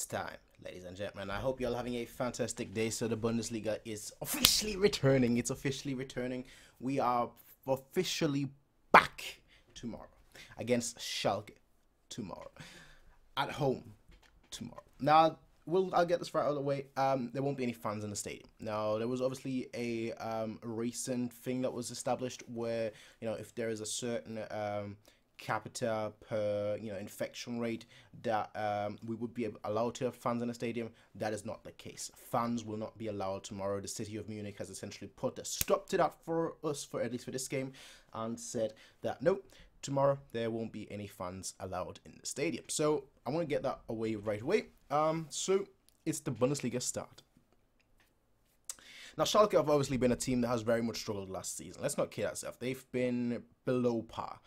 It's time, ladies and gentlemen. I hope you're all having a fantastic day. So the Bundesliga is officially returning. It's officially returning. We are officially back tomorrow against Schalke tomorrow. At home tomorrow. Now, I'll get this right out of the way. There won't be any fans in the stadium. Now, there was obviously a recent thing that was established where, if there is a certain capita per infection rate that we would be allowed to have fans in the stadium. That is not the case. Fans will not be allowed tomorrow. The city of Munich has essentially put a stop to that for us, for at least for this game, and said that nope, tomorrow there won't be any fans allowed in the stadium. So I want to get that away right away. So it's the Bundesliga start. Now, Schalke have obviously been a team that has very much struggled last season. Let's not kid ourselves. They've been below par.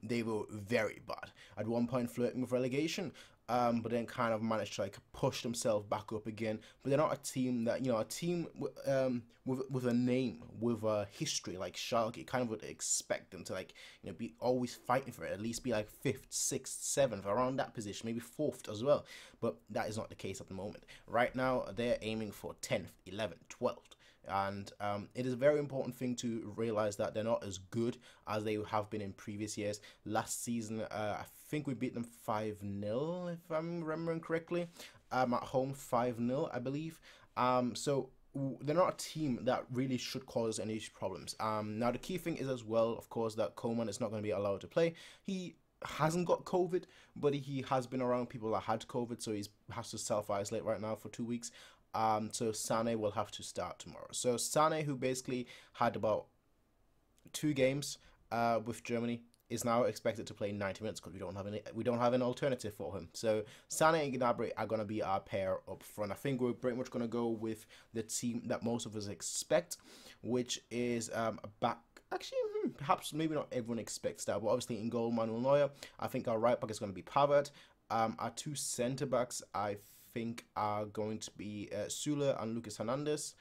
They were very bad. At one point flirting with relegation, but then kind of managed to push themselves back up again. But they're not a team that, a team with a name, with a history like Schalke, kind of would expect them to be always fighting for it, at least be like 5th, 6th, 7th, around that position, maybe 4th as well. But that is not the case at the moment. Right now, they're aiming for 10th, 11th, 12th. And it is a very important thing to realize that they're not as good as they have been in previous years. Last season, I think we beat them 5-0, if I'm remembering correctly. At home, 5-0, I believe. So they're not a team that really should cause any problems. Now, the key thing is as well, of course, that Coman is not going to be allowed to play. He hasn't got COVID, but he has been around people that had COVID, so he has to self-isolate right now for 2 weeks. So Sané will have to start tomorrow. So Sané, who basically had about 2 games with Germany, is now expected to play 90 minutes because we don't have an alternative for him. So Sané and Gnabry are going to be our pair up front. I think we're pretty much going to go with the team that most of us expect, which is a back. Actually, perhaps maybe not everyone expects that, but obviously in goal, Manuel Neuer. I think our right back is going to be Pavard. Our 2 centre backs, I think, are going to be Süle and Lucas Hernandez.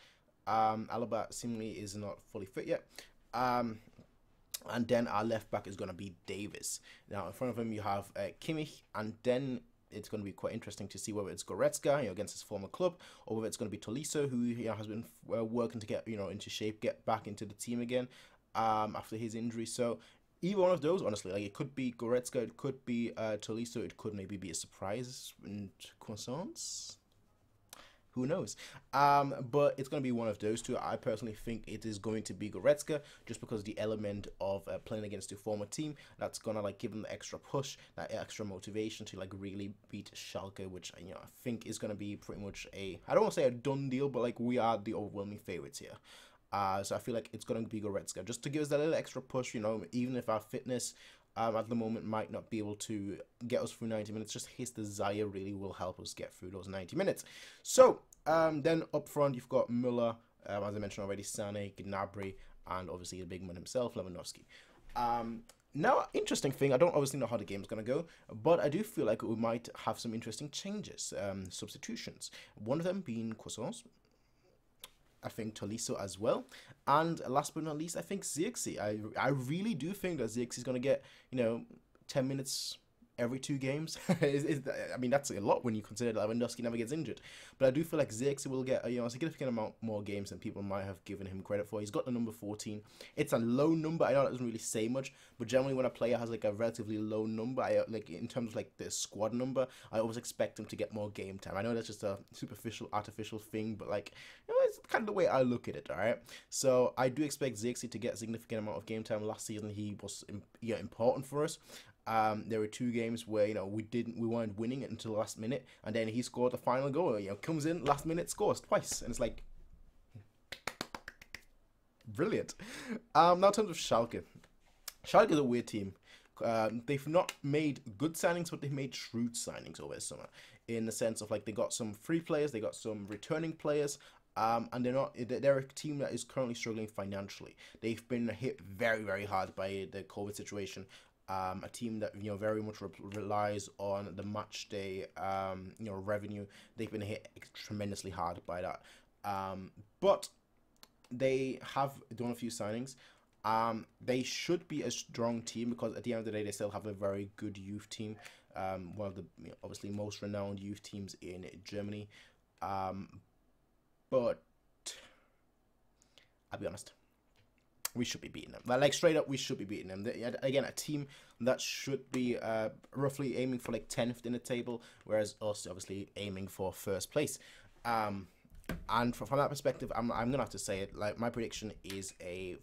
Alaba seemingly is not fully fit yet. And then our left back is going to be Davis. Now, in front of him, you have Kimmich, and then it's going to be quite interesting to see whether it's Goretzka, against his former club, or whether it's going to be Tolisso, who has been working to get into shape, get back into the team again after his injury. So either one of those, honestly, it could be Goretzka, it could be Tolisso, it could maybe be a surprise in croissants. Who knows? But it's going to be one of those two. I personally think it is going to be Goretzka, just because the element of playing against your former team, that's going to give him the extra push, that extra motivation to really beat Schalke, which I think is going to be pretty much I don't want to say a done deal, but we are the overwhelming favorites here. So I feel like it's going to be Goretzka, just to give us that little extra push, even if our fitness at the moment might not be able to get us through 90 minutes, just his desire really will help us get through those 90 minutes. So then up front, you've got Müller, as I mentioned already, Sané, Gnabry, and obviously the big man himself, Lewandowski. Now, interesting thing, I don't obviously know how the game's going to go, but I do feel like we might have some interesting changes, substitutions. One of them being Croissants. I think Tolisso as well, and last but not least, I think Zirkzee. I really do think that Zirkzee is going to get 10 minutes every 2 games. I mean, that's a lot when you consider that Lewandowski never gets injured. But I do feel like Zirkzee will get a significant amount more games than people might have given him credit for. He's got the number 14. It's a low number. I know that doesn't really say much, but generally when a player has a relatively low number, in terms of the squad number, I always expect him to get more game time. I know that's just a superficial, artificial thing, but it's kind of the way I look at it. All right. So I do expect Zirkzee to get a significant amount of game time. Last season he was important for us. There were 2 games where we weren't winning it until the last minute, and then he scored the final goal. Comes in last minute, scores twice, and it's brilliant. Now in terms of Schalke is a weird team. They've not made good signings, but they've made shrewd signings over the summer, in the sense of they got some free players, they got some returning players. And they're a team that is currently struggling financially. They've been hit very, very hard by the COVID situation. A team that very much relies on the match day revenue. They've been hit tremendously hard by that, but they have done a few signings. They should be a strong team because at the end of the day they still have a very good youth team. one of the obviously most renowned youth teams in Germany. But I'll be honest, we should be beating them. Like straight up, we should be beating them. Again, a team that should be roughly aiming for like 10th in the table, whereas us obviously aiming for first place. And from that perspective, I'm gonna have to say it. Like my prediction is a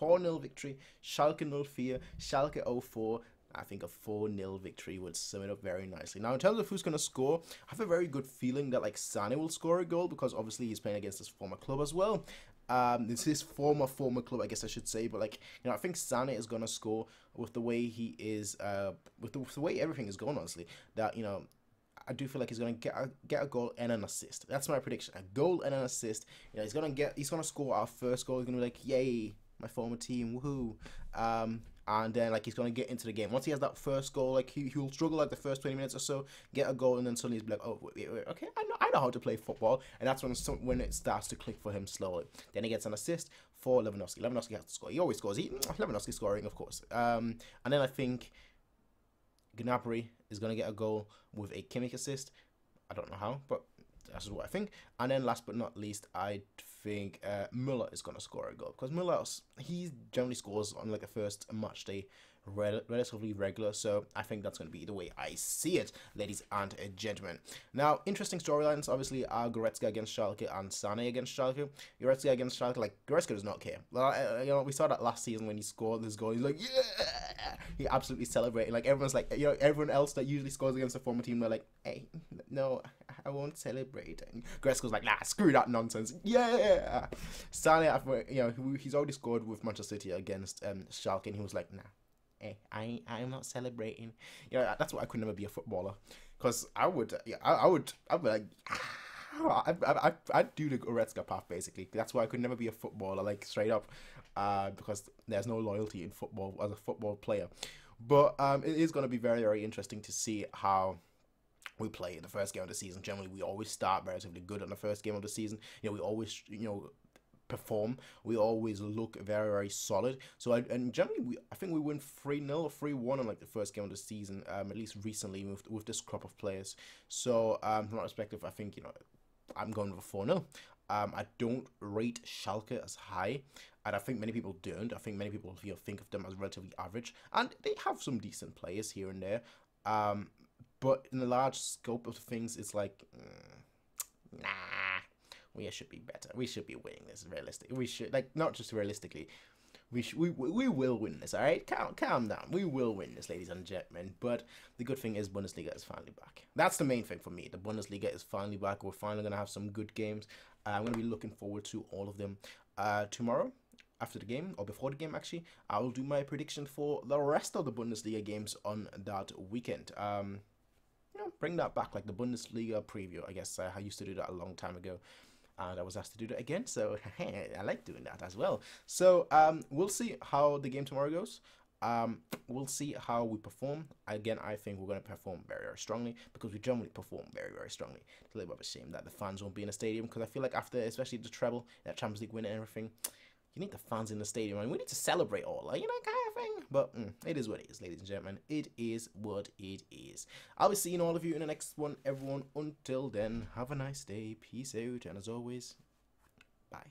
4-0 victory. Schalke 04, Schalke 04. I think a 4-0 victory would sum it up very nicely. Now, in terms of who's going to score, I have a very good feeling that like Sané will score a goal, because obviously he's playing against his former club as well. It's his former club, I guess I should say, but like, you know, I think Sané is going to score with the way he is, with the way everything is going, honestly. That, you know, I do feel like he's going to get a goal and an assist. That's my prediction. A goal and an assist. You know, he's going to score our first goal. He's going to be like, yay, my former team, woohoo. And then like he's going to get into the game. Once he has that first goal, like he'll struggle like the first 20 minutes or so, get a goal, and then suddenly he's like, oh, wait, okay, I know how to play football. And that's when it starts to click for him slowly. Then he gets an assist for Lewandowski. Lewandowski has to score. He always scores. Lewandowski scoring, of course. And then I think Gnabry is going to get a goal with a Kimmich assist. I don't know how, but that's what I think. And then last but not least, I think Müller is going to score a goal, because Müller, he generally scores on like the first match day relatively regular, so I think that's going to be the way I see it, ladies and gentlemen. Now, interesting storylines obviously are Goretzka against Schalke and Sané against Schalke. Goretzka against Schalke, like Goretzka does not care. You know, we saw that last season when he scored this goal. He's like, yeah, he absolutely celebrated. Like everyone's like, you know, everyone else that usually scores against a former team, they're like, hey, no, I won't celebrate. And Goretzka's like, nah, screw that nonsense. Yeah, Sané, you know, he's already scored with Manchester City against Schalke, and he was like, nah. I'm not celebrating. You know, that's why I could never be a footballer, because I'd be like, I'd do the Goretzka path basically. That's why I could never be a footballer, like straight up, because there's no loyalty in football as a football player. But it is going to be very, very interesting to see how we play in the first game of the season. Generally, we always start relatively good on the first game of the season. You know, we always, you know, perform. We always look very, very solid. So and generally, I think we win 3-0 or 3-1 on like the first game of the season. At least recently with this crop of players. So from that perspective, I think, you know, I'm going with a 4-0. I don't rate Schalke as high, and I think many people don't. I think many people think of them as relatively average, and they have some decent players here and there. But in the large scope of things, it's like, nah. We should be better. We should be winning this realistically. We should, like, not just realistically. We will win this, all right? Calm down. We will win this, ladies and gentlemen. But the good thing is Bundesliga is finally back. That's the main thing for me. The Bundesliga is finally back. We're finally going to have some good games. I'm going to be looking forward to all of them. Tomorrow, after the game, or before the game actually, I will do my prediction for the rest of the Bundesliga games on that weekend. You know, bring that back, like the Bundesliga preview. I guess I used to do that a long time ago, and I was asked to do that again, so I like doing that as well. So we'll see how the game tomorrow goes. We'll see how we perform. Again, I think we're going to perform very, very strongly, because we generally perform very, very strongly. It's a little bit of a shame that the fans won't be in the stadium, because I feel like after, especially the treble, that Champions League win and everything, you need the fans in the stadium, and we need to celebrate all, like, you know, kind of thing. But it is what it is, ladies and gentlemen. It is what it is. I'll be seeing all of you in the next one, everyone. Until then, have a nice day. Peace out, and as always, bye.